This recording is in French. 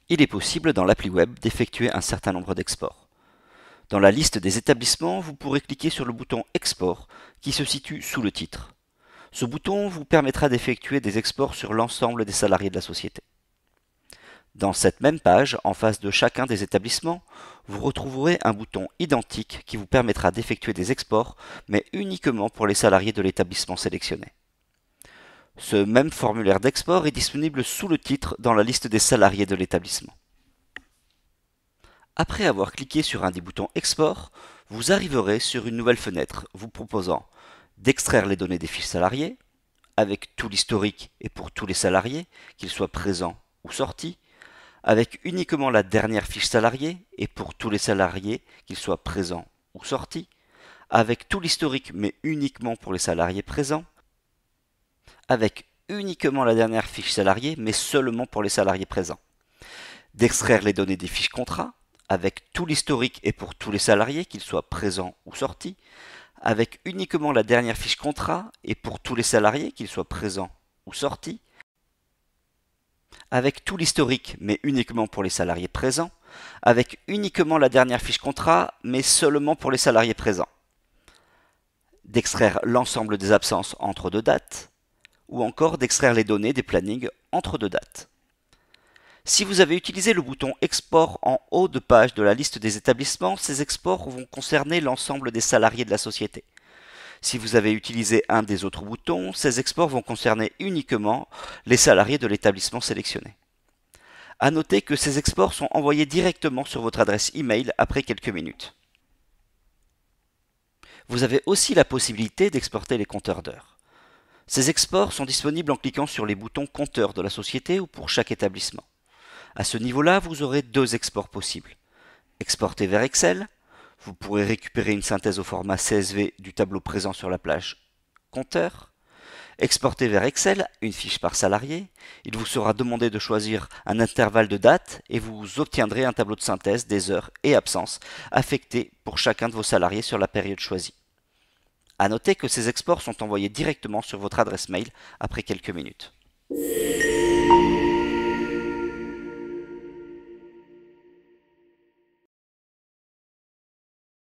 Il est possible dans l'appli web d'effectuer un certain nombre d'exports. Dans la liste des établissements, vous pourrez cliquer sur le bouton Export qui se situe sous le titre. Ce bouton vous permettra d'effectuer des exports sur l'ensemble des salariés de la société. Dans cette même page, en face de chacun des établissements, vous retrouverez un bouton identique qui vous permettra d'effectuer des exports, mais uniquement pour les salariés de l'établissement sélectionné. Ce même formulaire d'export est disponible sous le titre dans la liste des salariés de l'établissement. Après avoir cliqué sur un des boutons Export, vous arriverez sur une nouvelle fenêtre vous proposant d'extraire les données des fiches salariés, avec tout l'historique et pour tous les salariés, qu'ils soient présents ou sortis, avec uniquement la dernière fiche salariée et pour tous les salariés, qu'ils soient présents ou sortis, avec tout l'historique mais uniquement pour les salariés présents, avec uniquement la dernière fiche salariée mais seulement pour les salariés présents, d'extraire les données des fiches contrats, avec tout l'historique et pour tous les salariés, qu'ils soient présents ou sortis, avec uniquement la dernière fiche contrat et pour tous les salariés, qu'ils soient présents ou sortis, avec tout l'historique mais uniquement pour les salariés présents, avec uniquement la dernière fiche contrat mais seulement pour les salariés présents, d'extraire l'ensemble des absences entre deux dates, ou encore d'extraire les données des plannings entre deux dates. Si vous avez utilisé le bouton Export en haut de page de la liste des établissements, ces exports vont concerner l'ensemble des salariés de la société. Si vous avez utilisé un des autres boutons, ces exports vont concerner uniquement les salariés de l'établissement sélectionné. À noter que ces exports sont envoyés directement sur votre adresse email après quelques minutes. Vous avez aussi la possibilité d'exporter les compteurs d'heures. Ces exports sont disponibles en cliquant sur les boutons compteurs de la société ou pour chaque établissement. À ce niveau-là, vous aurez deux exports possibles. Exporter vers Excel, vous pourrez récupérer une synthèse au format CSV du tableau présent sur la plage compteur. Exporter vers Excel, une fiche par salarié. Il vous sera demandé de choisir un intervalle de date et vous obtiendrez un tableau de synthèse des heures et absences affectées pour chacun de vos salariés sur la période choisie. À noter que ces exports sont envoyés directement sur votre adresse mail après quelques minutes.